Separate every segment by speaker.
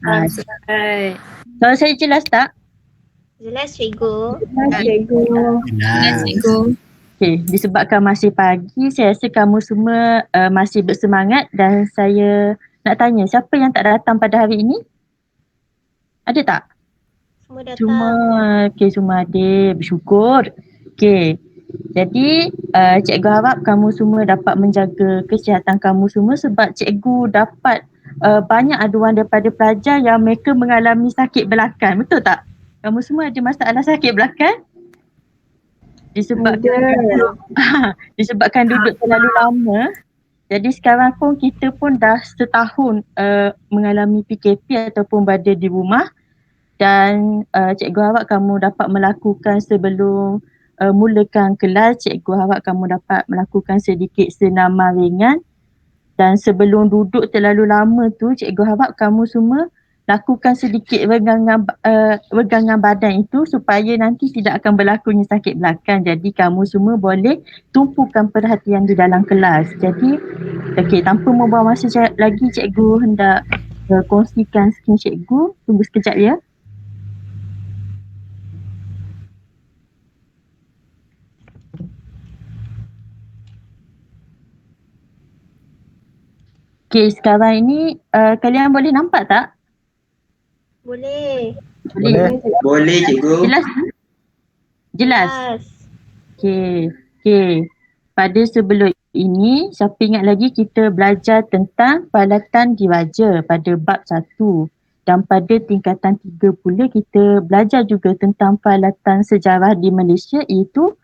Speaker 1: Ustaz.
Speaker 2: Soal saya jelas tak?
Speaker 3: Jelas cikgu.
Speaker 1: Jelas, cikgu.
Speaker 2: Okey, disebabkan masih pagi, saya rasa kamu semua masih bersemangat dan saya nak tanya, siapa yang tak datang pada hari ini? Ada tak?
Speaker 3: Semua datang.
Speaker 2: Semua ada. Bersyukur. Okey. Jadi, cikgu harap kamu semua dapat menjaga kesihatan kamu semua sebab cikgu dapat banyak aduan daripada pelajar yang mereka mengalami sakit belakang. Betul tak? Kamu semua ada masalah sakit belakang? Disebabkan duduk terlalu lama. Jadi sekarang pun kita pun dah setahun mengalami PKP ataupun berada di rumah. Dan cikgu harap kamu dapat melakukan sebelum mulakan kelas, cikgu harap kamu dapat melakukan sedikit senaman ringan. Dan sebelum duduk terlalu lama tu, cikgu harap kamu semua lakukan sedikit regangan badan itu supaya nanti tidak akan berlakunya sakit belakang. Jadi kamu semua boleh tumpukan perhatian di dalam kelas. Jadi tanpa membuang masa lagi, cikgu hendak kongsikan skrin cikgu. Tunggu sekejap ya. Okey, sekarang ini kalian boleh nampak tak?
Speaker 3: Boleh.
Speaker 4: Boleh cikgu.
Speaker 2: Jelas? Okey. Pada sebelum ini, siapa ingat lagi kita belajar tentang peralatan diraja pada bab 1. Dan pada tingkatan 3 pula kita belajar juga tentang peralatan sejarah di Malaysia, iaitu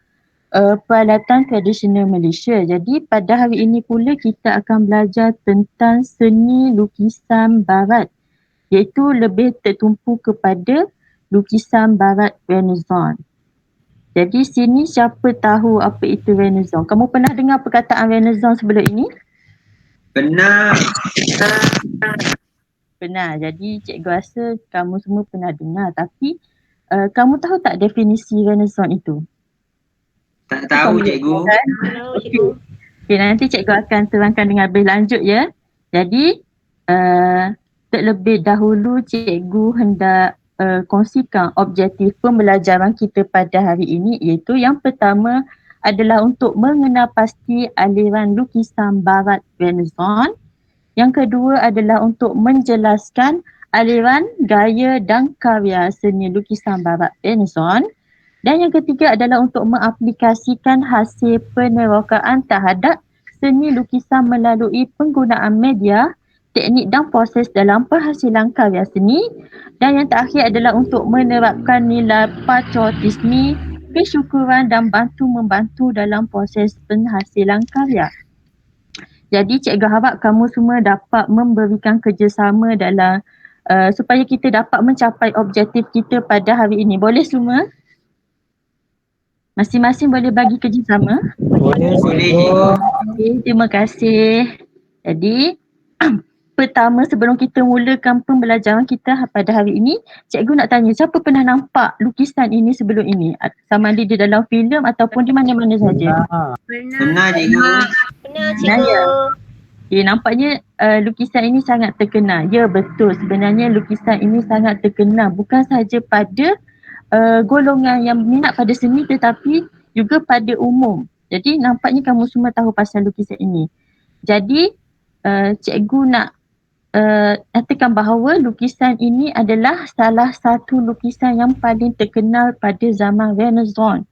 Speaker 2: peralatan tradisional Malaysia. Jadi pada hari ini pula kita akan belajar tentang seni lukisan barat, iaitu lebih tertumpu kepada lukisan barat Renaissance. Jadi sini siapa tahu apa itu Renaissance? Kamu pernah dengar perkataan Renaissance sebelum ini?
Speaker 4: Benar.
Speaker 2: Pernah. Jadi cikgu rasa kamu semua pernah dengar, tapi kamu tahu tak definisi Renaissance itu?
Speaker 4: Tak tahu cikgu.
Speaker 2: Okey, nanti cikgu akan terangkan dengan lebih lanjut ya. Jadi terlebih dahulu cikgu hendak kongsikan objektif pembelajaran kita pada hari ini, iaitu yang pertama adalah untuk mengenal pasti aliran lukisan barat Renaissance. Yang kedua adalah untuk menjelaskan aliran gaya dan karya seni lukisan barat Renaissance. Dan yang ketiga adalah untuk mengaplikasikan hasil penerokaan terhadap seni lukisan melalui penggunaan media, teknik dan proses dalam penghasilan karya seni. Dan yang terakhir adalah untuk menerapkan nilai patriotisme, kesyukuran dan membantu dalam proses penghasilan karya. Jadi cikgu harap kamu semua dapat memberikan kerjasama dalam supaya kita dapat mencapai objektif kita pada hari ini. Boleh semua? Masing-masing boleh bagi kerjasama?
Speaker 4: Boleh.
Speaker 2: Okay, terima kasih. Jadi, pertama sebelum kita mulakan pembelajaran kita pada hari ini, cikgu nak tanya, siapa pernah nampak lukisan ini sebelum ini? Sama ada di dalam filem ataupun di mana-mana saja?
Speaker 4: Benar cikgu.
Speaker 3: Benar cikgu.
Speaker 2: Okay, nampaknya lukisan ini sangat terkenal. Ya, betul. Sebenarnya lukisan ini sangat terkenal. Bukan sahaja pada golongan yang minat pada seni tetapi juga pada umum. Jadi nampaknya kamu semua tahu pasal lukisan ini. Jadi cikgu nak nyatakan bahawa lukisan ini adalah salah satu lukisan yang paling terkenal pada zaman Renaissance.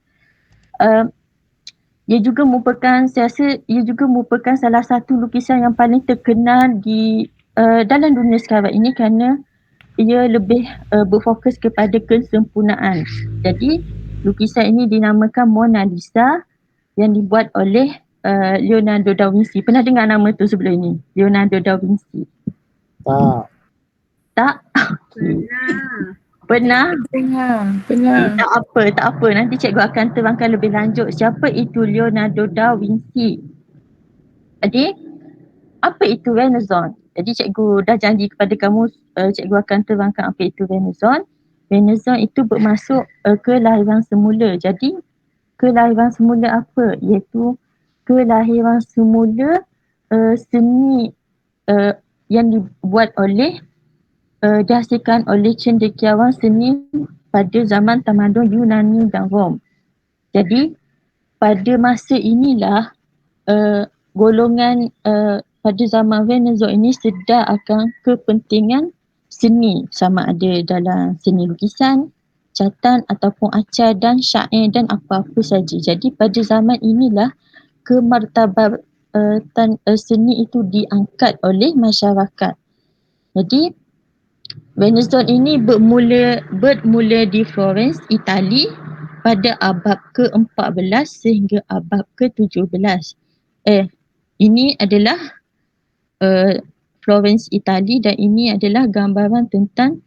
Speaker 2: Ia juga merupakan salah satu lukisan yang paling terkenal di dalam dunia sekarang ini kerana ia lebih berfokus kepada kesempurnaan. Jadi lukisan ini dinamakan Mona Lisa yang dibuat oleh Leonardo da Vinci. Pernah dengar nama tu sebelum ini? Leonardo da Vinci. Tak? Pernah? Tak apa. Nanti cikgu akan terangkan lebih lanjut siapa itu Leonardo da Vinci. Jadi apa itu Renaissance? Jadi cikgu dah janji kepada kamu, cikgu akan terangkan apa itu Renaissance. Renaissance itu bermaksud kelahiran semula. Jadi kelahiran semula apa? Iaitu kelahiran semula seni yang dibuat oleh dihasilkan oleh cendekiawan seni pada zaman tamadun Yunani dan Rom. Jadi pada masa inilah golongan pada zaman Renaissance ini sedar akan kepentingan seni, sama ada dalam seni lukisan, catan ataupun acar dan syair dan apa-apa saja. Jadi pada zaman inilah kemartabatan seni itu diangkat oleh masyarakat. Jadi Renaissance ini bermula di Florence, Itali pada abad ke-14 sehingga abad ke-17. Ini adalah Florence, Itali, dan ini adalah gambaran tentang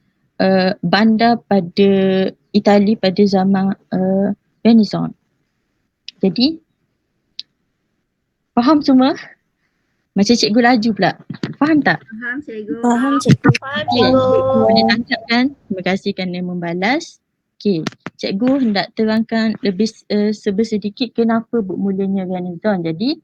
Speaker 2: bandar pada Itali pada zaman Renaissance. Jadi faham semua? Macam cikgu laju pula. Faham tak?
Speaker 1: Faham cikgu.
Speaker 3: Faham
Speaker 2: Okey,
Speaker 3: cikgu.
Speaker 2: boleh tangkap kan? Terima kasih kerana membalas. Okey, cikgu hendak terangkan lebih sedikit kenapa bermulanya Renaissance. Jadi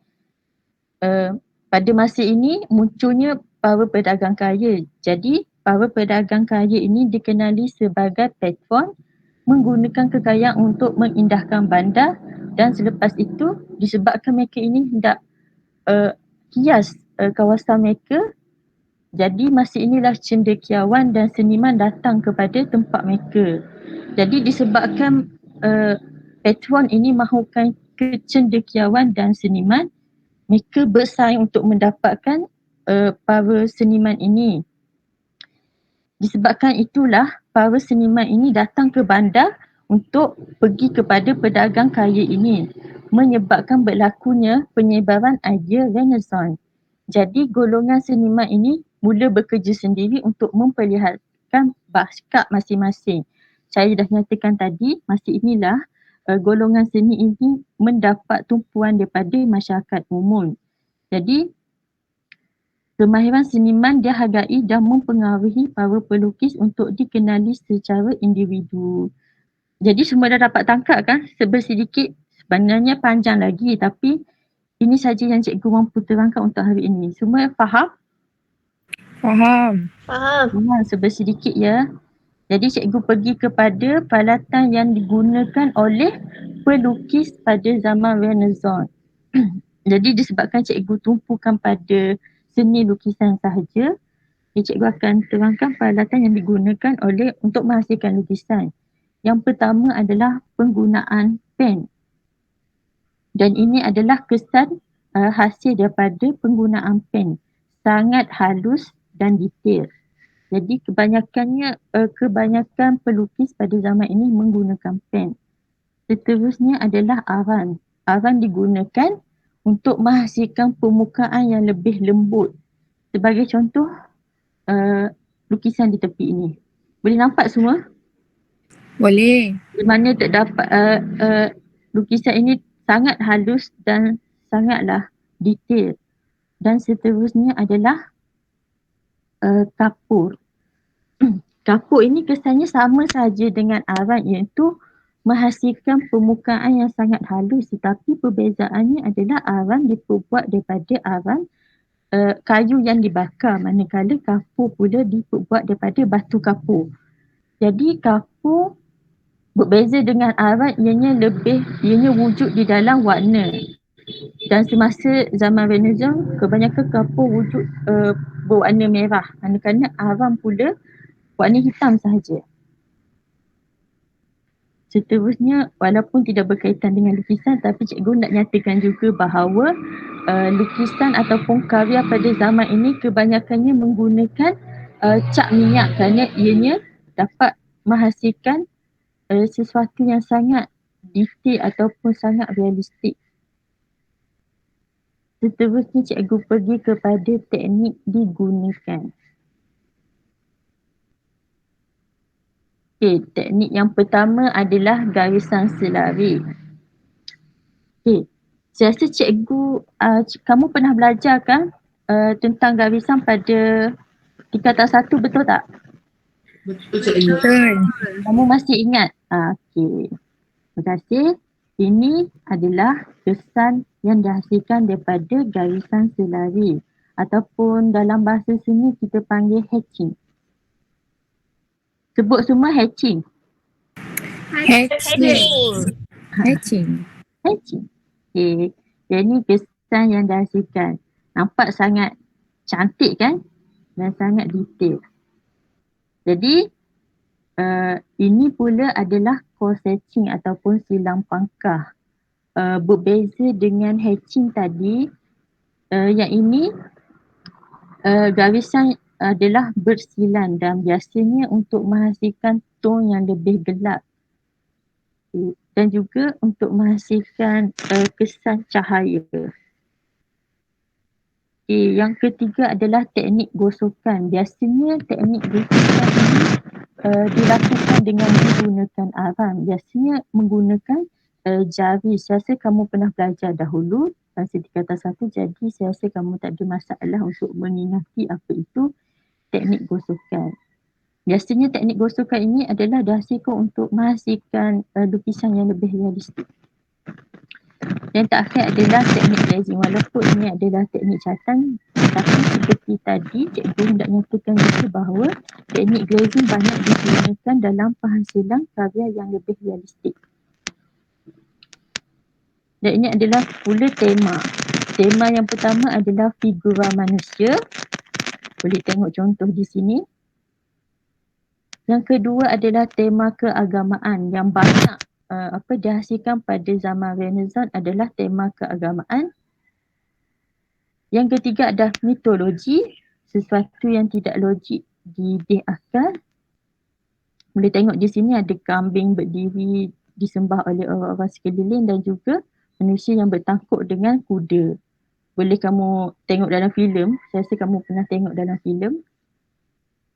Speaker 2: pada masa ini munculnya para pedagang kaya. Jadi para pedagang kaya ini dikenali sebagai patron menggunakan kekayaan untuk mengindahkan bandar, dan selepas itu disebabkan mereka ini hendak hias kawasan mereka. Jadi masa inilah cendekiawan dan seniman datang kepada tempat mereka. Jadi disebabkan patron ini mahukan kecendekiawan dan seniman, mereka bersaing untuk mendapatkan para seniman ini. Disebabkan itulah para seniman ini datang ke bandar untuk pergi kepada pedagang kaya ini, menyebabkan berlakunya penyebaran idea Renaissance. Jadi golongan seniman ini mula bekerja sendiri untuk memperlihatkan bakat masing-masing. Saya dah nyatakan tadi, masa inilah golongan seni ini mendapat tumpuan daripada masyarakat umum. Jadi kemahiran seniman dihargai dan mempengaruhi para pelukis untuk dikenali secara individu. Jadi semua dah dapat tangkap kan? Sedikit, sebenarnya panjang lagi, tapi ini saja yang cikgu mampu terangkan untuk hari ini. Semua faham?
Speaker 1: Faham.
Speaker 3: Faham.
Speaker 2: Sedikit ya. Jadi cikgu pergi kepada peralatan yang digunakan oleh pelukis pada zaman Renaissance. Jadi disebabkan cikgu tumpukan pada seni lukisan sahaja, cikgu akan terangkan peralatan yang digunakan oleh untuk menghasilkan lukisan. Yang pertama adalah penggunaan pen. Dan ini adalah kesan hasil daripada penggunaan pen. Sangat halus dan detail. Jadi kebanyakan pelukis pada zaman ini menggunakan pen. Seterusnya adalah aran. Aran digunakan untuk menghasilkan permukaan yang lebih lembut. Sebagai contoh, lukisan di tepi ini. Boleh nampak semua?
Speaker 1: Boleh.
Speaker 2: Di mana terdapat lukisan ini sangat halus dan sangatlah detail. Dan seterusnya adalah kapur. Kapur ini kesannya sama saja dengan aran, iaitu menghasilkan permukaan yang sangat halus, tetapi perbezaannya adalah aran diperbuat daripada aran kayu yang dibakar, manakala kapur pula diperbuat daripada batu kapur. Jadi kapur berbeza dengan aran, ianya wujud di dalam warna. Dan semasa zaman Renaissance, kebanyakan kapur wujud berwarna merah, manakala aran pula warna hitam sahaja. Seterusnya, walaupun tidak berkaitan dengan lukisan, tapi cikgu nak nyatakan juga bahawa lukisan ataupun karya pada zaman ini kebanyakannya menggunakan cat minyak, kerana ianya dapat menghasilkan sesuatu yang sangat detail ataupun sangat realistik. Seterusnya cikgu pergi kepada teknik digunakan. Okey, teknik yang pertama adalah garisan selari. Okey, saya rasa cikgu, kamu pernah belajar kan tentang garisan pada tingkatan 1, betul tak?
Speaker 1: Betul.
Speaker 2: Kamu masih ingat? Okey, terima kasih. Ini adalah kesan yang dihasilkan daripada garisan selari, ataupun dalam bahasa seni kita panggil hatching. Sebut semua hatching.
Speaker 1: Hatching. Hatching.
Speaker 2: Hatching. Okay. Yang ni kesan yang dihasilkan. Nampak sangat cantik kan? Dan sangat detail. Jadi ini pula adalah course hatching ataupun silang pangkah. Berbeza dengan hatching tadi, yang ini garisan adalah bersilan dan biasanya untuk menghasilkan tone yang lebih gelap dan juga untuk menghasilkan kesan cahaya. Yang ketiga adalah teknik gosokan. Biasanya teknik gosokan ini dilakukan dengan menggunakan aram. Biasanya menggunakan jari. Saya rasa kamu pernah belajar dahulu masa tingkatan 1, jadi saya rasa kamu tak ada masalah untuk mengingati apa itu teknik gosokan. Biasanya teknik gosokan ini adalah dihasilkan untuk menghasilkan lukisan yang lebih realistik. Yang terakhir adalah teknik glazing. Walaupun ini adalah teknik catatan, tapi seperti tadi cikgu hendak nyatakan juga bahawa teknik glazing banyak digunakan dalam penghasilan karya yang lebih realistik. Dan ini adalah pula tema. Tema yang pertama adalah figura manusia. Boleh tengok contoh di sini. Yang kedua adalah tema keagamaan yang banyak dihasilkan pada zaman Renaissance adalah tema keagamaan. Yang ketiga adalah mitologi, sesuatu yang tidak logik di akal. Boleh tengok di sini ada kambing berdiri disembah oleh orang-orang sekeliling dan juga manusia yang bertangkuk dengan kuda. Boleh kamu tengok dalam filem, saya rasa kamu pernah tengok dalam filem.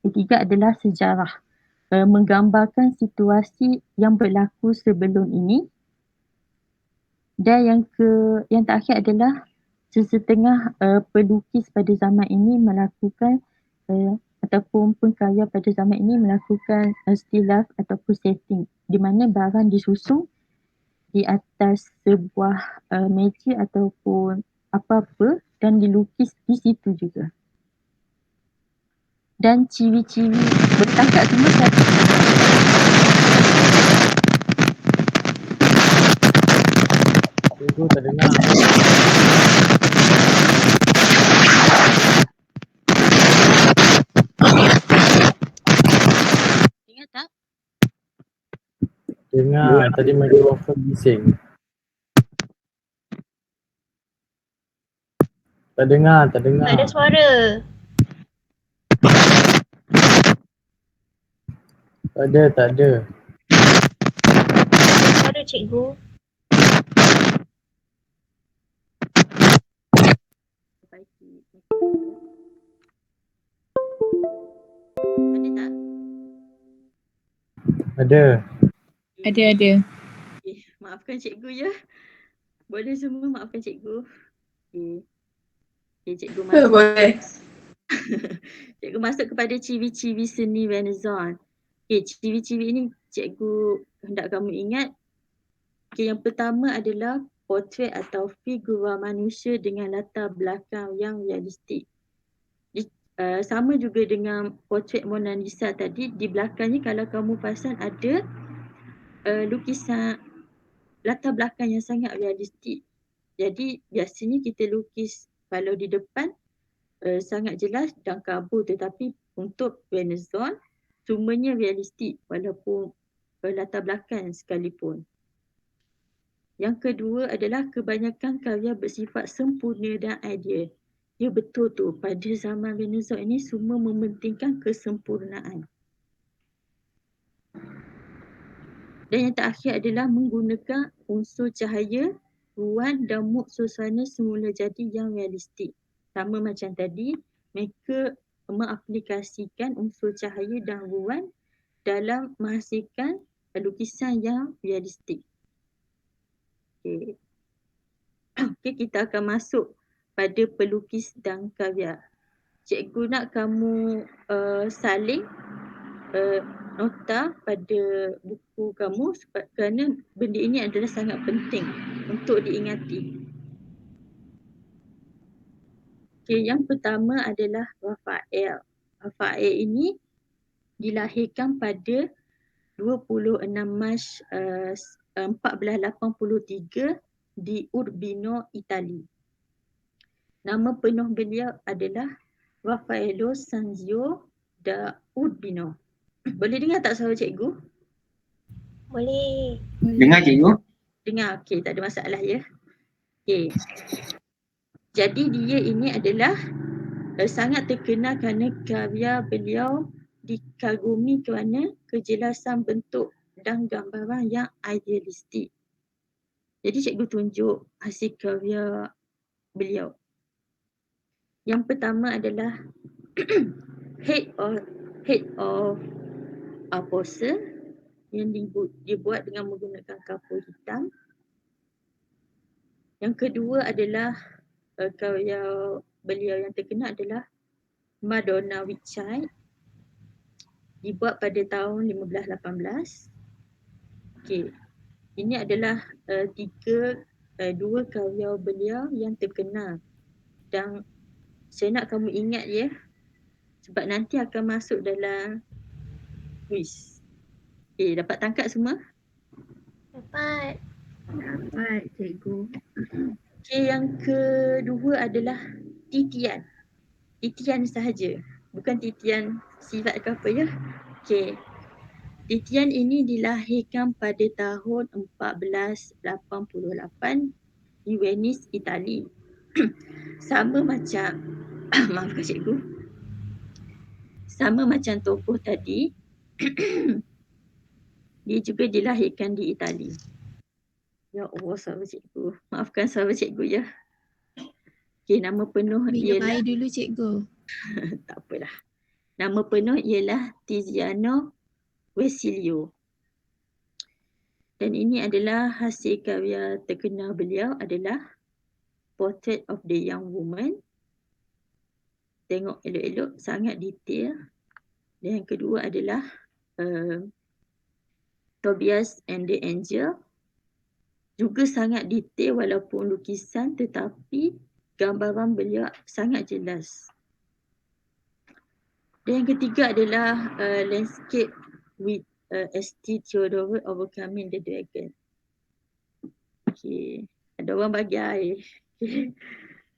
Speaker 2: Ketiga adalah sejarah, menggambarkan situasi yang berlaku sebelum ini. Dan yang terakhir adalah sesetengah pelukis pada zaman ini melakukan ataupun pengkarya pada zaman ini melakukan still life ataupun setting di mana barang disusun di atas sebuah meja ataupun apa-apa dan dilukis di situ juga. Dan ciri-ciri bertangkap semua satu.
Speaker 5: Cikgu tak dengar.
Speaker 2: Ingat tak?
Speaker 5: Dengar, tadi mikrofon bising. Tak dengar.
Speaker 3: Tak ada suara.
Speaker 5: Tak ada.
Speaker 3: Suara cikgu.
Speaker 2: Ada tak?
Speaker 5: Ada.
Speaker 1: Ada.
Speaker 2: Maafkan cikgu ya. Boleh semua maafkan cikgu. Cikgu masuk.
Speaker 1: Boleh.
Speaker 2: Cikgu masuk kepada ciri-ciri seni Renaissance. Ciri-ciri ini cikgu hendak kamu ingat. Yang pertama adalah portrait atau figura manusia dengan latar belakang yang realistik. Sama juga dengan portrait Mona Lisa tadi, di belakangnya kalau kamu perasan ada lukisan latar belakang yang sangat realistik. Jadi biasanya kita lukis kalau di depan sangat jelas dan kabur, tetapi untuk Renaissance semuanya realistik walaupun latar belakang sekalipun. Yang kedua adalah kebanyakan karya bersifat sempurna dan ideal. Ya betul tu, pada zaman Renaissance ini semua mementingkan kesempurnaan. Dan yang terakhir adalah menggunakan unsur cahaya, ruang dan mood suasana semula jadi yang realistik. Sama macam tadi, mereka mengaplikasikan unsur cahaya dan ruang dalam menghasilkan lukisan yang realistik. Okey, kita akan masuk pada pelukis dan karya. Cikgu nak kamu salin nota pada buku kamu kerana benda ini adalah sangat penting untuk diingati. Okey, yang pertama adalah Raphael. Raphael ini dilahirkan pada 26 Mac 1483 di Urbino, Itali. Nama penuh beliau adalah Raffaello Sanzio da Urbino. Boleh dengar tak suara cikgu?
Speaker 3: Boleh.
Speaker 4: Dengar cikgu?
Speaker 2: Dengar, okey, tak ada masalah ya. Okey. Jadi dia ini adalah sangat terkenal kerana karya beliau dikagumi kerana kejelasan bentuk dan gambaran yang idealistik. Jadi cikgu tunjuk hasil karya beliau. Yang pertama adalah head of apostle yang dibuat dengan menggunakan kapur hitam. Yang kedua adalah karya beliau yang terkenal adalah Madonna with Child, dibuat pada tahun 1518. Okey. Ini adalah dua karya beliau yang terkenal dan saya nak kamu ingat ya, sebab nanti akan masuk dalam quiz. Okey, dapat tangkap semua?
Speaker 3: Dapat.
Speaker 1: Dapat cikgu.
Speaker 2: Okey, yang kedua adalah titian. Titian sahaja, bukan titian sifat ke apa ya. Okey. Titian ini dilahirkan pada tahun 1488 di Venice, Itali. Sama macam maafkan cikgu. Sama macam tokoh tadi, dia juga dilahirkan di Itali. Ya Allah, sahabat cikgu. Maafkan sahabat cikgu ya. Okey, nama penuh
Speaker 1: Minum
Speaker 2: ialah
Speaker 1: air dulu cikgu.
Speaker 2: tak apalah. Nama penuh ialah Tiziano Wesilio. Dan ini adalah hasil karya terkenal beliau adalah Portrait of the Young Woman. Tengok elok-elok, sangat detail. Dan yang kedua adalah Tobias and the Angel. Juga sangat detail walaupun lukisan tetapi gambaran beliau sangat jelas. Dan yang ketiga adalah Landscape with St. Theodore Overcoming the Dragon. Okay. Ada orang bagi air. Okay.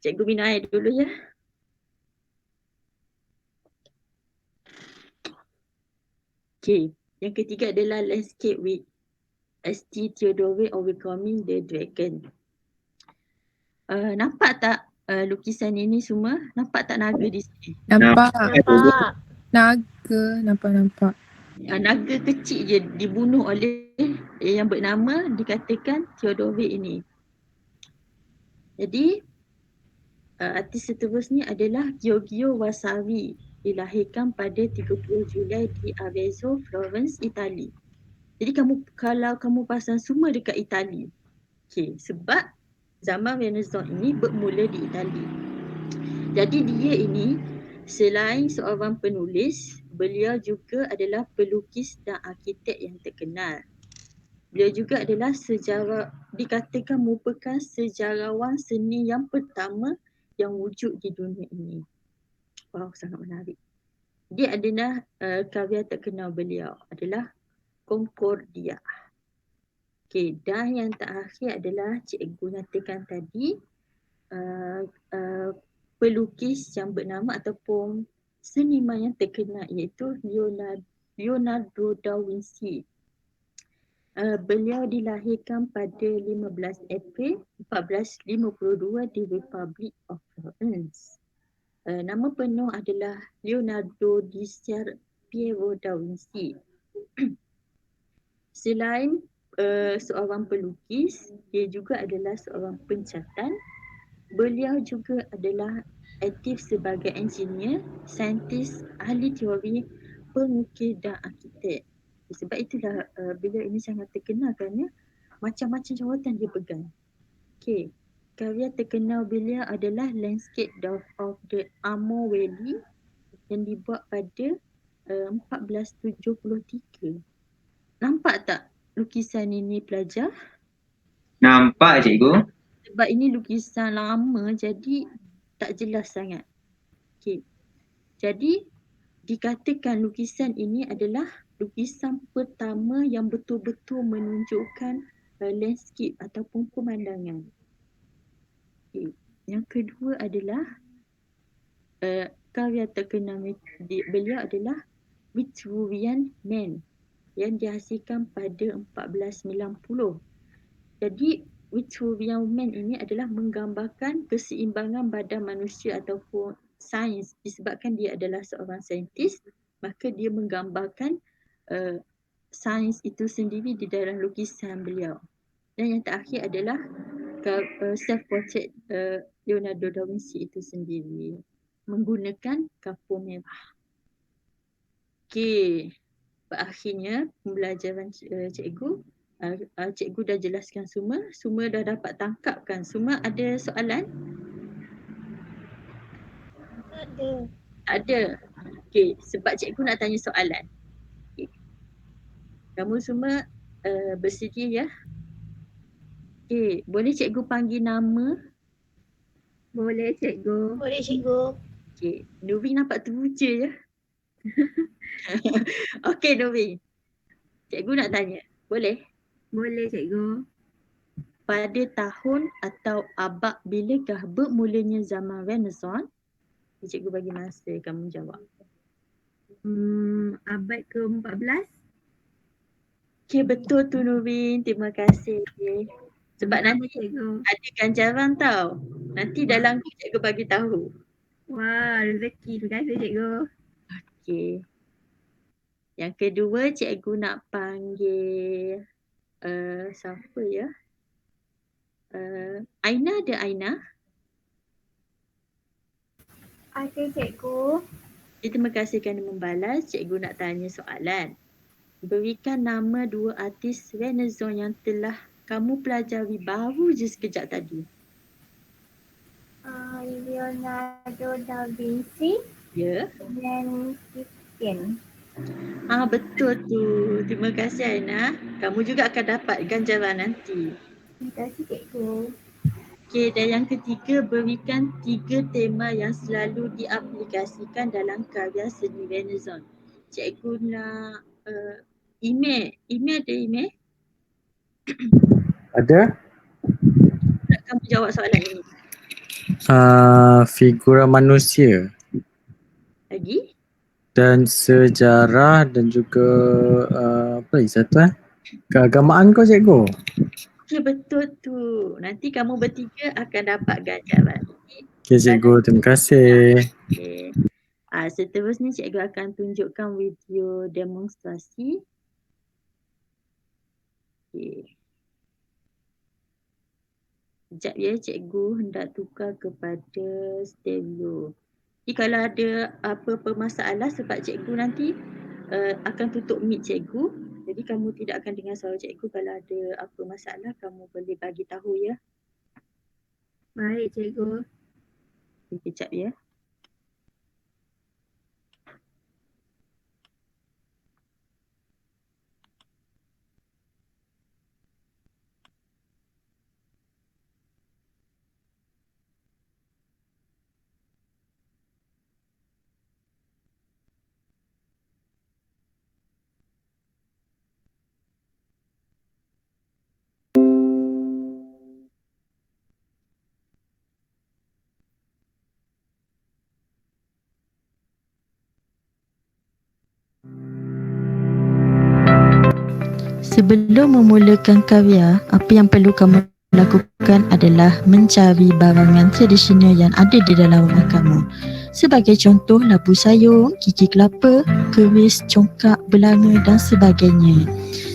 Speaker 2: Cikgu minum air dulu ya. Okay. Yang ketiga adalah Landscape with St. Theodore Overcoming the Dragon. Nampak tak lukisan ini semua? Nampak tak naga di sini?
Speaker 1: Nampak.
Speaker 3: Nampak.
Speaker 1: Naga. Nampak.
Speaker 2: Naga kecil je dibunuh oleh yang bernama dikatakan Theodore ini. Jadi artis seterusnya adalah Giorgio Vasari, dilahirkan pada 30 Julai di Arezzo, Florence, Itali. Jadi kalau kamu pasang semua dekat Itali. Okey, sebab zaman Renaissance ini bermula di Itali. Jadi dia ini selain seorang penulis, beliau juga adalah pelukis dan arkitek yang terkenal. Beliau juga adalah dikatakan merupakan sejarawan seni yang pertama yang wujud di dunia ini. Wow, sangat menarik. Dia adalah karya terkenal beliau adalah Concordia. Okey, dan yang terakhir adalah cikgu nyatakan tadi pelukis yang bernama ataupun seniman yang terkenal iaitu Leonardo da Vinci. Beliau dilahirkan pada 15 April 1452 di Republic of Florence. Nama penuh adalah Leonardo di Piero da Vinci. Selain seorang pelukis, dia juga adalah seorang pencatat. Beliau juga adalah aktif sebagai engineer, saintis, ahli teori, pengukir dan arkitek. Sebab itulah beliau ini sangat terkenal kerana macam-macam jawatan dia pegang. Okey, karya terkenal beliau adalah Landscape of the Amur Valley yang dibuat pada 1473. Nampak tak lukisan ini pelajar?
Speaker 4: Nampak cikgu?
Speaker 2: Sebab ini lukisan lama jadi tak jelas sangat. Okey. Jadi dikatakan lukisan ini adalah lukisan pertama yang betul-betul menunjukkan landscape ataupun pemandangan. Okay. Yang kedua adalah karya terkenal beliau adalah Vitruvian Man yang dihasilkan pada 1490. Jadi Vitruvian Man ini adalah menggambarkan keseimbangan badan manusia ataupun sains. Disebabkan dia adalah seorang saintis, maka dia menggambarkan sains itu sendiri di dalam lukisan beliau. Dan yang terakhir adalah self-portrait Leonardo da Vinci itu sendiri menggunakan kapur merah. Okey, berakhirnya pembelajaran cikgu. Cikgu dah jelaskan semua. Semua dah dapat tangkap kan? Semua ada soalan?
Speaker 3: Ada.
Speaker 2: Ada. Okey, sebab cikgu nak tanya soalan. Okay. Kamu semua bersedia ya? Okey, boleh cikgu panggil nama?
Speaker 1: Boleh cikgu.
Speaker 3: Boleh cikgu.
Speaker 2: Okey, Nurul nampak teruja ya? Okey Nurul. Cikgu nak tanya. Boleh?
Speaker 1: Boleh cikgu.
Speaker 2: Pada tahun atau abad bilakah bermulanya zaman Renaissance? Cikgu bagi masa kamu jawab.
Speaker 1: Abad ke-14.
Speaker 2: Okey, betul tu Nurul. Terima kasih. Sebab
Speaker 1: Sama-sama,
Speaker 2: nanti
Speaker 1: cikgu.
Speaker 2: ada ganjaran tau. Nanti dalam tu cikgu bagi tahu.
Speaker 1: Wah, rezeki. Terima kasih cikgu.
Speaker 2: Okey. Yang kedua cikgu nak panggil siapa ya? Aina, ada Aina?
Speaker 3: Ada cikgu.
Speaker 2: Terima kasih kerana membalas. Cikgu nak tanya soalan. Berikan nama dua artis Renaissance yang telah kamu pelajari baru je sekejap tadi.
Speaker 3: Leonardo da Vinci
Speaker 2: Ya?
Speaker 3: dan Titian.
Speaker 2: Betul tu. Terima kasih Aina. Kamu juga akan dapat ganjaran nanti.
Speaker 3: Terima kasih cikgu.
Speaker 2: Okey, dan yang ketiga, berikan 3 tema yang selalu diaplikasikan dalam karya seni Renaissance. Cikgu nak email. Email ada email?
Speaker 5: Ada?
Speaker 2: Nak kamu jawab soalan ini.
Speaker 5: Figura manusia
Speaker 2: Lagi?
Speaker 5: dan sejarah dan juga apa lagi satu keagamaan kau cikgu.
Speaker 2: Okey, betul tu. Nanti kamu bertiga akan dapat ganjaran.
Speaker 5: Okey cikgu, terima kasih.
Speaker 2: Okey. Seterusnya cikgu akan tunjukkan video demonstrasi. Okey. Sekejap ya, cikgu hendak tukar kepada stereo. Jadi kalau ada apa-apa masalah sebab cikgu nanti akan tutup mic cikgu. Jadi kamu tidak akan dengar suara cikgu. Kalau ada apa masalah kamu boleh bagi tahu ya.
Speaker 1: Baik cikgu.
Speaker 2: Sekejap ya.
Speaker 6: Sebelum memulakan karya, apa yang perlu kamu lakukan adalah mencari barangan tradisional yang ada di dalam rumah kamu. Sebagai contoh, labu sayur, gigi kelapa, keris, congkak, belanga dan sebagainya.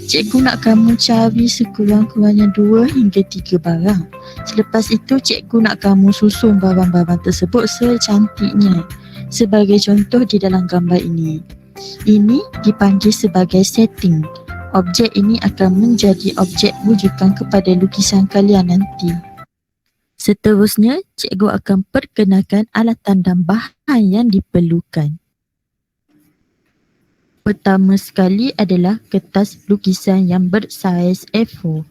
Speaker 6: Cikgu nak kamu cari sekurang-kurangnya 2 hingga 3 barang. Selepas itu, cikgu nak kamu susun barang-barang tersebut secantiknya. Sebagai contoh di dalam gambar ini. Ini dipanggil sebagai setting. Objek ini akan menjadi objek rujukan kepada lukisan kalian nanti. Seterusnya, cikgu akan perkenalkan alatan dan bahan yang diperlukan. Pertama sekali adalah kertas lukisan yang bersaiz A4.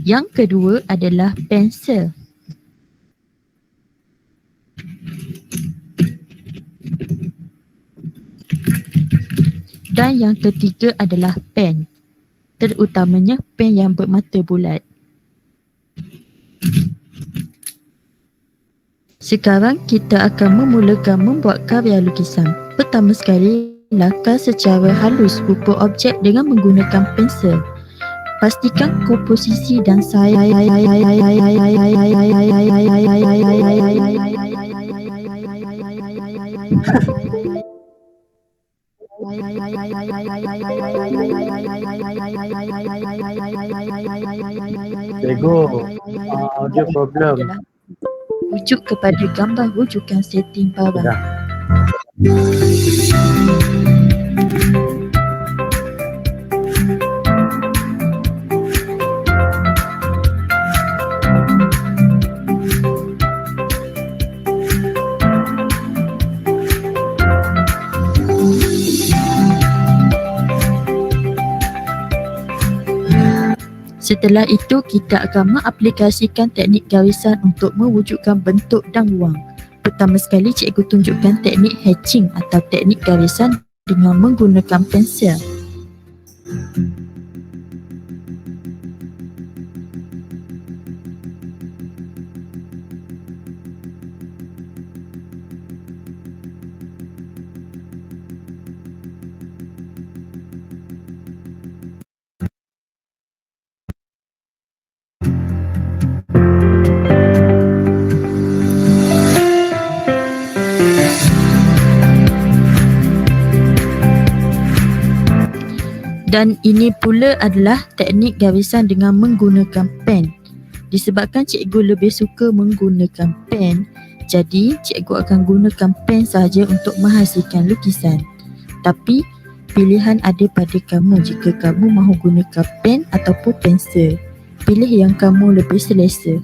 Speaker 6: Yang kedua adalah pensel. Dan yang ketiga adalah pen, terutamanya pen yang bermata bulat. Sekarang kita akan memulakan membuat karya lukisan. Pertama sekali, lakar secara halus rupa objek dengan menggunakan pensel. Pastikan komposisi dan saiz
Speaker 5: Cikgu, audio problem.
Speaker 6: rujuk kepada gambar rujukan setting bawah.
Speaker 5: Dah.
Speaker 6: Setelah itu, kita akan mengaplikasikan teknik garisan untuk mewujudkan bentuk dan ruang. Pertama sekali, cikgu tunjukkan teknik hatching atau teknik garisan dengan menggunakan pensel. Dan ini pula adalah teknik garisan dengan menggunakan pen. Disebabkan cikgu lebih suka menggunakan pen, jadi cikgu akan gunakan pen sahaja untuk menghasilkan lukisan. Tapi pilihan ada pada kamu jika kamu mahu gunakan pen ataupun pensel. Pilih yang kamu lebih selesa.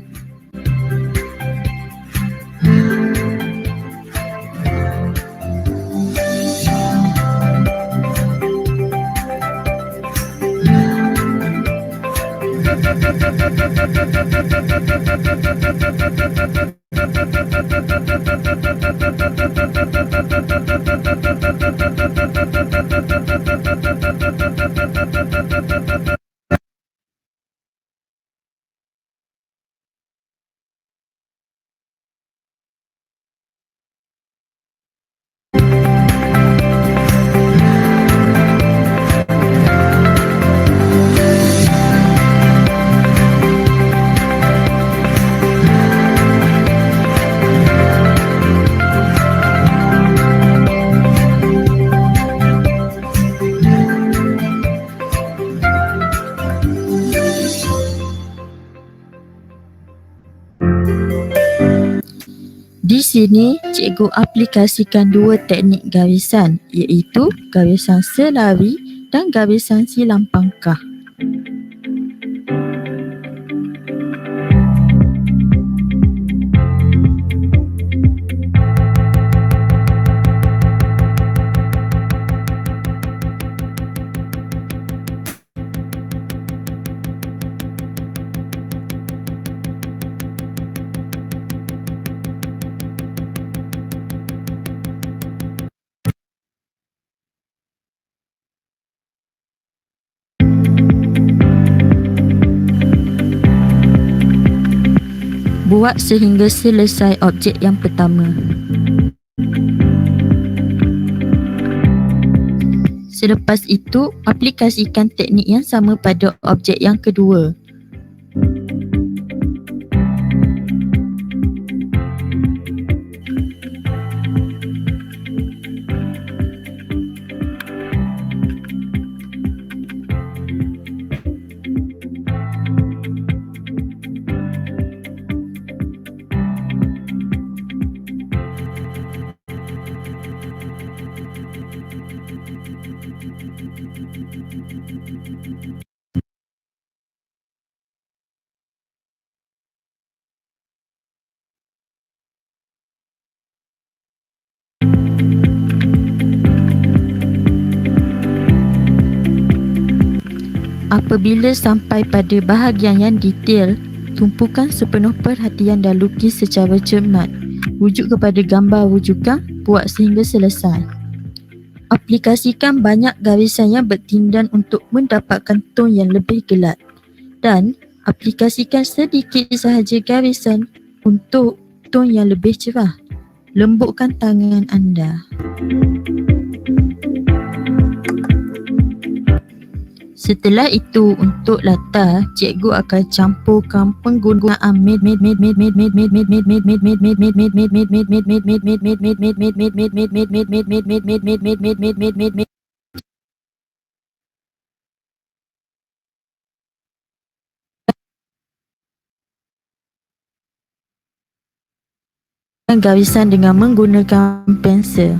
Speaker 6: Di sini, cikgu aplikasikan dua teknik garisan, iaitu garisan selari dan garisan silang pangkah. Buat sehingga selesai objek yang pertama. Selepas itu, aplikasikan teknik yang sama pada objek yang kedua. Apabila sampai pada bahagian yang detail, tumpukan sepenuh perhatian dan lukis secara cermat. Rujuk kepada gambar rujukan, buat sehingga selesai. Aplikasikan banyak garisan yang bertindan untuk mendapatkan tone yang lebih gelap dan aplikasikan sedikit sahaja garisan untuk tone yang lebih cerah. Lembutkan tangan anda. Setelah itu, untuk latar, cikgu akan campurkan penggunaan garisan dengan menggunakan pensel.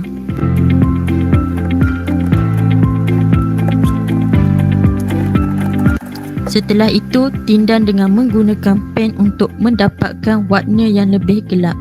Speaker 6: Setelah itu, tindan dengan menggunakan pen untuk mendapatkan warna yang lebih gelap.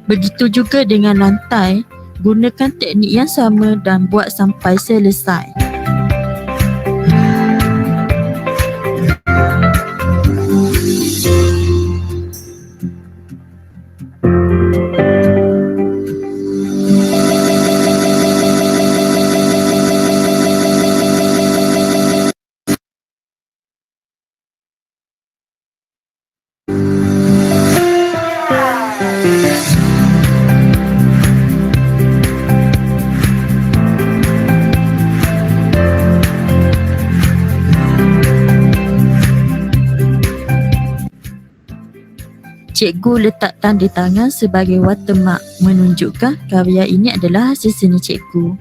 Speaker 6: Begitu juga dengan lantai, gunakan teknik yang sama dan buat sampai selesai. Cikgu letak tanda tangan sebagai watermark menunjukkan karya ini adalah hasil seni cikgu.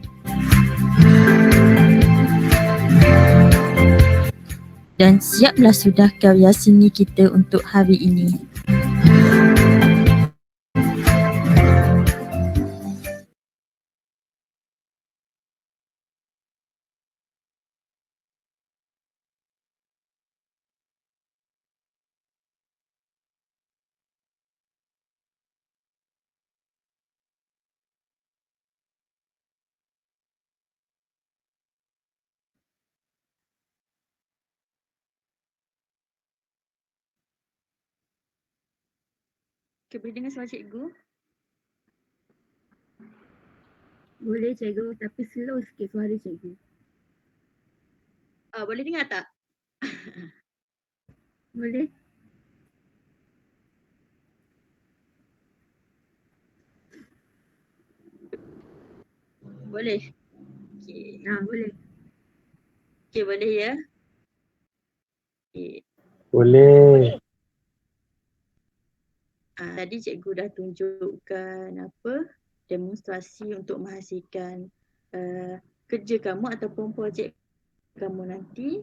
Speaker 6: Dan siaplah sudah karya seni kita untuk hari ini. Boleh dengar suara cikgu?
Speaker 1: Boleh cikgu, tapi slow sikit suara cikgu.
Speaker 6: Boleh dengar tak?
Speaker 1: Boleh?
Speaker 6: Boleh. Okey.
Speaker 1: Boleh.
Speaker 6: Okey, boleh ya. Okey.
Speaker 5: Boleh.
Speaker 6: Tadi cikgu dah tunjukkan demonstrasi untuk menghasilkan kerja kamu ataupun projek kamu nanti.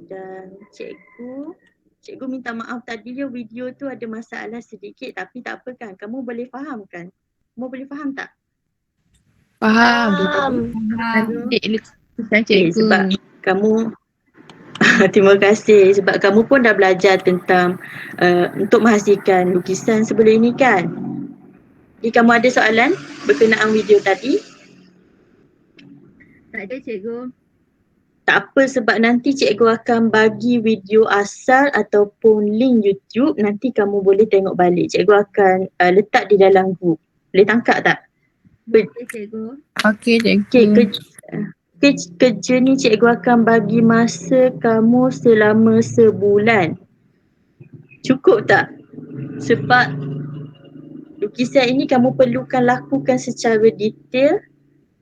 Speaker 6: Dan cikgu minta maaf tadi video tu ada masalah sedikit, tapi tak apa kan? Kamu boleh faham kan? Kamu boleh faham tak?
Speaker 7: Faham.
Speaker 6: Okay, sebab kamu terima kasih sebab kamu pun dah belajar tentang untuk menghasilkan lukisan sebelum ini kan? Jadi kamu ada soalan berkenaan video tadi?
Speaker 1: Tak ada cikgu.
Speaker 6: Tak apa, sebab nanti cikgu akan bagi video asal ataupun link YouTube, nanti kamu boleh tengok balik. Cikgu akan letak di dalam group. Boleh tangkap tak?
Speaker 1: Boleh cikgu.
Speaker 7: Okey
Speaker 6: Okay, kerja ni cikgu akan bagi masa kamu selama sebulan.
Speaker 2: Cukup tak? Sebab lukisan ini kamu perlukan lakukan secara detail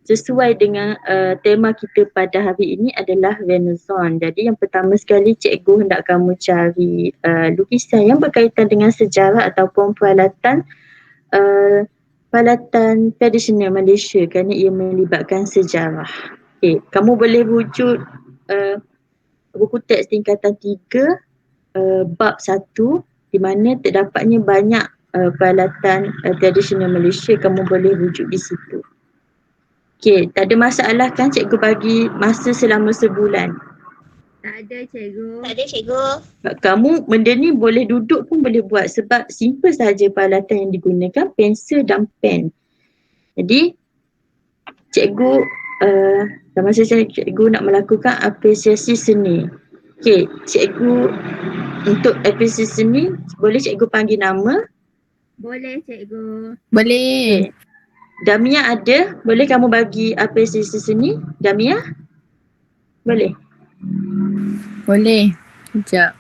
Speaker 2: sesuai dengan tema kita pada hari ini adalah Renaissance. Jadi yang pertama sekali cikgu hendak kamu cari lukisan yang berkaitan dengan sejarah ataupun peralatan tradisional Malaysia kerana ia melibatkan sejarah. Okay, kamu boleh rujuk buku teks tingkatan 3 bab 1 di mana terdapatnya banyak peralatan tradisional Malaysia, kamu boleh rujuk di situ. Okey, tak ada masalah kan cikgu bagi masa selama sebulan?
Speaker 1: Tak ada cikgu.
Speaker 3: Tak ada cikgu.
Speaker 2: Kamu benda ni boleh duduk pun boleh buat sebab simple saja peralatan yang digunakan, pensel dan pen. Jadi cikgu dalam masa cikgu nak melakukan apresiasi seni. Okey, cikgu untuk apresiasi seni boleh cikgu panggil nama?
Speaker 1: Boleh cikgu.
Speaker 6: Boleh.
Speaker 2: Okay. Damia ada? Boleh kamu bagi apresiasi seni? Damia? Boleh?
Speaker 6: Boleh. Sekejap.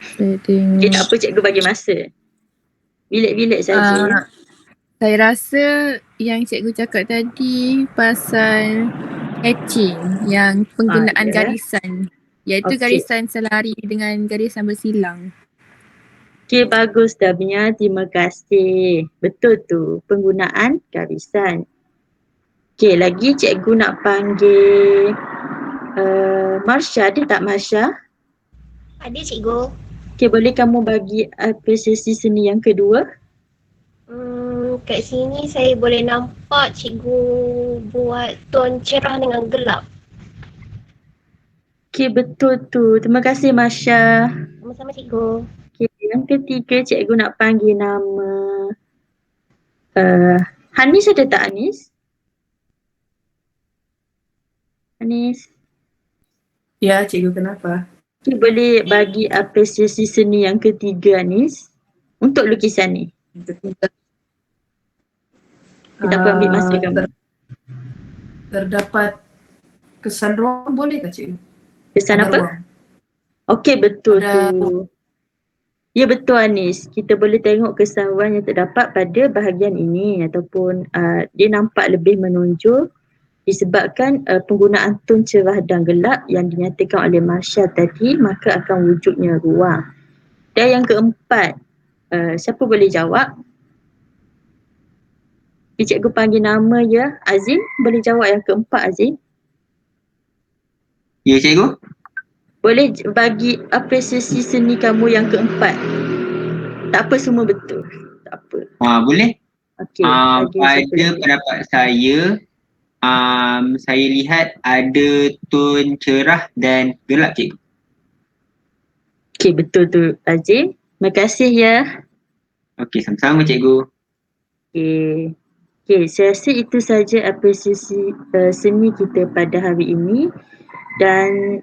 Speaker 6: Saya tengok.
Speaker 2: Okay, tak apa cikgu bagi masa. Bilik-bilik saja ya.
Speaker 6: Saya rasa yang cikgu cakap tadi pasal etching yang penggunaan
Speaker 2: ya.
Speaker 6: garisan. Iaitu
Speaker 2: Okey.
Speaker 6: garisan selari dengan garisan bersilang.
Speaker 2: Okay, bagus Damia. Terima kasih. Betul tu, penggunaan garisan. Okay, lagi cikgu nak panggil Marsha. Ada tak Marsha?
Speaker 3: Ada cikgu.
Speaker 2: Okay, boleh kamu bagi apresiasi seni yang kedua?
Speaker 3: Kat sini saya boleh nampak cikgu buat ton cerah dengan gelap.
Speaker 2: Okay, betul tu. Terima kasih Marsha.
Speaker 3: Sama-sama cikgu.
Speaker 2: Okay, yang ketiga cikgu nak panggil nama Hanis. Ada tak Hanis? Hanis?
Speaker 7: Ya, cikgu, kenapa?
Speaker 2: Okay, boleh bagi apresiasi seni yang ketiga Hanis untuk lukisan ni. Kita ambil masa kamu.
Speaker 7: Terdapat kesan ruang, boleh tak cikgu?
Speaker 2: Kesan apa?
Speaker 7: Ruang.
Speaker 2: Okey, betul
Speaker 7: Ada-
Speaker 2: tu. Ya betul Anis. Kita boleh tengok kesan ruang yang terdapat pada bahagian ini ataupun dia nampak lebih menonjol disebabkan penggunaan ton cerah dan gelap yang dinyatakan oleh Marsha tadi, maka akan wujudnya ruang. Dan yang keempat, siapa boleh jawab? Cikgu panggil nama ya. Azim, boleh jawab yang keempat Azim?
Speaker 4: Ya cikgu.
Speaker 2: Boleh bagi apresiasi seni kamu yang keempat. Tak apa, semua betul. Tak apa.
Speaker 4: Boleh.
Speaker 2: Okey. bagi siapa
Speaker 4: Pada
Speaker 2: lagi?
Speaker 4: pendapat saya lihat ada ton cerah dan gelap cikgu.
Speaker 2: Okey, betul tu Azim. Terima kasih ya.
Speaker 4: Okey, sama-sama cikgu.
Speaker 2: Okey. Okey, saya rasa itu saja apresiasi seni kita pada hari ini. Dan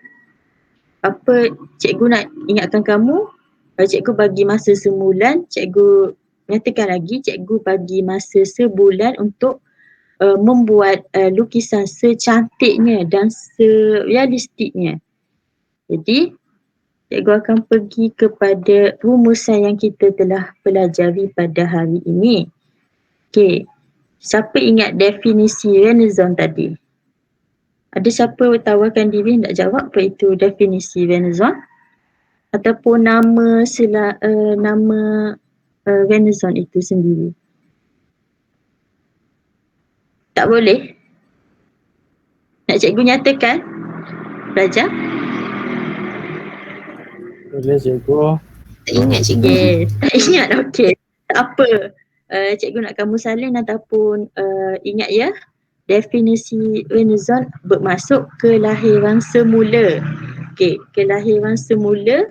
Speaker 2: apa cikgu nak ingatkan kamu, cikgu bagi masa sebulan, cikgu nyatakan lagi cikgu bagi masa sebulan untuk membuat lukisan secantiknya dan serealistiknya. Jadi cikgu akan pergi kepada rumusan yang kita telah pelajari pada hari ini. Okey, siapa ingat definisi Renaissance tadi? Ada siapa tawarkan diri nak jawab apa itu definisi Renaissance? Ataupun nama Renaissance itu sendiri? Tak boleh? Nak cikgu nyatakan? Pelajar?
Speaker 5: Boleh cikgu.
Speaker 6: Tak ingat cikgu.
Speaker 2: Okay, tak ingat, okey. Tak apa. Cikgu nak kamu salin ataupun ingat ya. Definisi Renaissance bermaksud kelahiran semula. Okey, kelahiran semula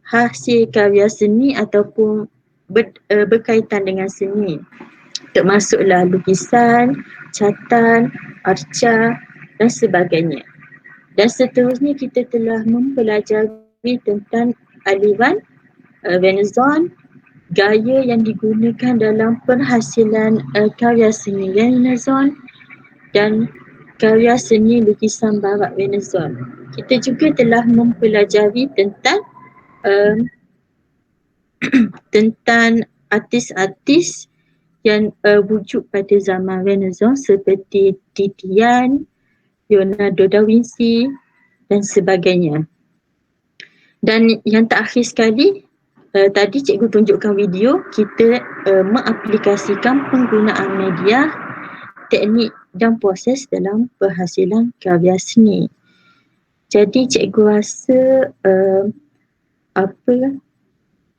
Speaker 2: hasil karya seni ataupun berkaitan dengan seni. Termasuklah lukisan, catan, arca dan sebagainya. Dan seterusnya kita telah mempelajari tentang aliran Renaissance, gaya yang digunakan dalam penghasilan karya seni Renaissance dan karya seni lukisan barat Renaissance. Kita juga telah mempelajari tentang tentang artis-artis yang wujud pada zaman Renaissance seperti Titian, Leonardo da Vinci dan sebagainya. Dan yang terakhir sekali, tadi cikgu tunjukkan video, kita mengaplikasikan penggunaan media, teknik dan proses dalam penghasilan karya seni. Jadi cikgu rasa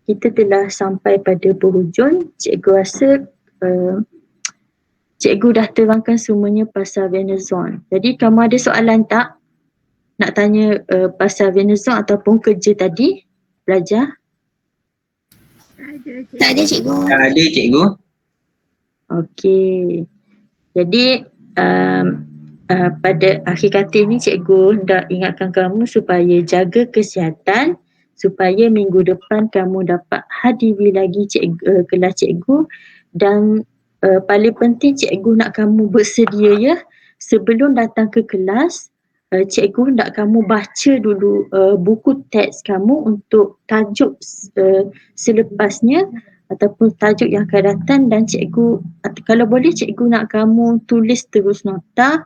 Speaker 2: kita telah sampai pada penghujung. Cikgu rasa cikgu dah terangkan semuanya pasal Renaissance. Jadi kamu ada soalan tak? Nak tanya pasal Renaissance ataupun kerja tadi? Belajar?
Speaker 3: Tak ada cikgu.
Speaker 4: Tak ada cikgu.
Speaker 2: Okey. Jadi pada akhir kata ini cikgu hendak ingatkan kamu supaya jaga kesihatan, supaya minggu depan kamu dapat hadiri lagi kelas cikgu, dan paling penting cikgu nak kamu bersedia ya, sebelum datang ke kelas cikgu hendak kamu baca dulu buku teks kamu untuk tajuk selepasnya ataupun tajuk yang akan datang, dan cikgu kalau boleh cikgu nak kamu tulis terus nota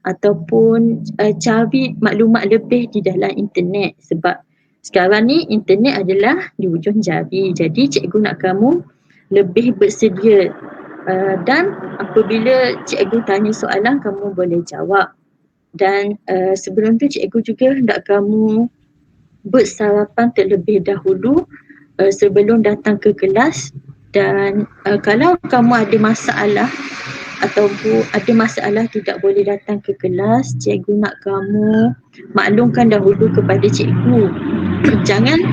Speaker 2: ataupun cari maklumat lebih di dalam internet, sebab sekarang ni internet adalah di hujung jari. Jadi cikgu nak kamu lebih bersedia dan apabila cikgu tanya soalan kamu boleh jawab. Dan sebelum tu cikgu juga hendak kamu bersarapan terlebih dahulu sebelum datang ke kelas. Dan kalau kamu ada masalah ataupun ada masalah tidak boleh datang ke kelas, cikgu nak kamu maklumkan dahulu kepada cikgu. Jangan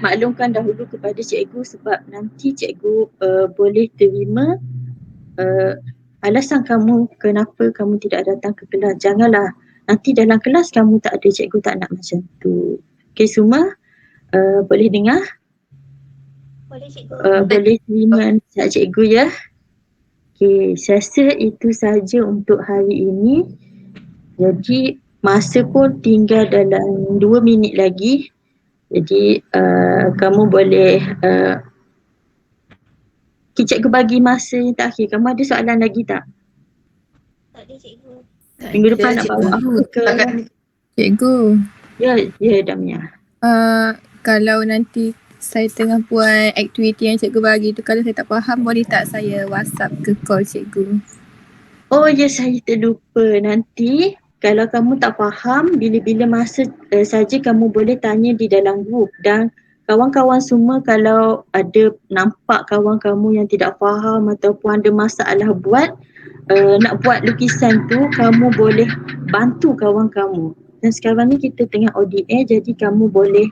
Speaker 2: maklumkan dahulu kepada cikgu, sebab nanti cikgu boleh terima alasan kamu kenapa kamu tidak datang ke kelas. Janganlah nanti dalam kelas kamu tak ada, cikgu tak nak macam tu. Okey semua? Boleh dengar?
Speaker 3: Boleh cikgu.
Speaker 2: Boleh terima nasihat cikgu ya. Okey, saya rasa itu saja untuk hari ini. Jadi masa pun tinggal dalam 2 minit lagi. Jadi kamu boleh cikgu bagi masa yang terakhir. Kamu ada soalan lagi tak?
Speaker 3: Tak ada cikgu.
Speaker 2: Minggu depan nak bawa apa ke?
Speaker 8: Cikgu,
Speaker 2: Ya Damia.
Speaker 8: kalau nanti saya tengah buat aktiviti yang cikgu bagi tu, kalau saya tak faham boleh tak saya WhatsApp ke call cikgu?
Speaker 2: Oh ya, saya terlupa. Nanti kalau kamu tak faham, bila-bila masa saja kamu boleh tanya di dalam grup. Dan kawan-kawan semua kalau ada nampak kawan kamu yang tidak faham ataupun ada masalah nak buat lukisan tu, kamu boleh bantu kawan kamu. Dan sekarang ni kita tengah ODA, jadi kamu boleh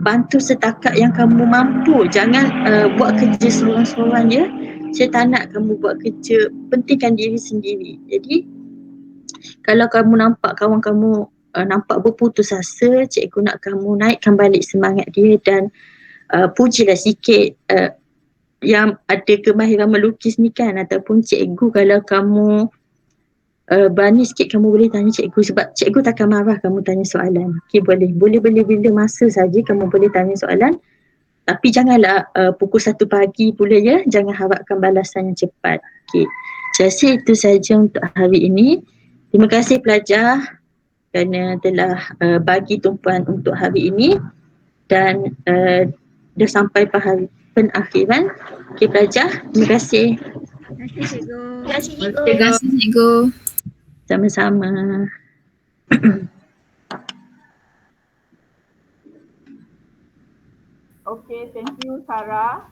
Speaker 2: bantu setakat yang kamu mampu. Jangan buat kerja seorang-seorang je. Saya tak nak kamu buat kerja, pentingkan diri sendiri. Jadi kalau kamu nampak kawan kamu nampak berputus asa, cikgu nak kamu naikkan balik semangat dia dan pujilah sikit yang ada kemahiran melukis ni kan, ataupun cikgu kalau kamu berani sikit kamu boleh tanya cikgu, sebab cikgu takkan marah kamu tanya soalan. Okey, boleh bila masa saja kamu boleh tanya soalan, tapi janganlah pukul 1 pagi pula ya, jangan harapkan balasan yang cepat. Okey, saya rasa itu saja untuk hari ini. Terima kasih pelajar kerana telah bagi tumpuan untuk hari ini, dan dah sampai penakhiran. Okey pelajar, terima kasih.
Speaker 1: Terima kasih cikgu.
Speaker 3: Terima kasih cikgu.
Speaker 8: Terima kasih cikgu.
Speaker 2: Sama-sama.
Speaker 9: Okay, thank you Sarah.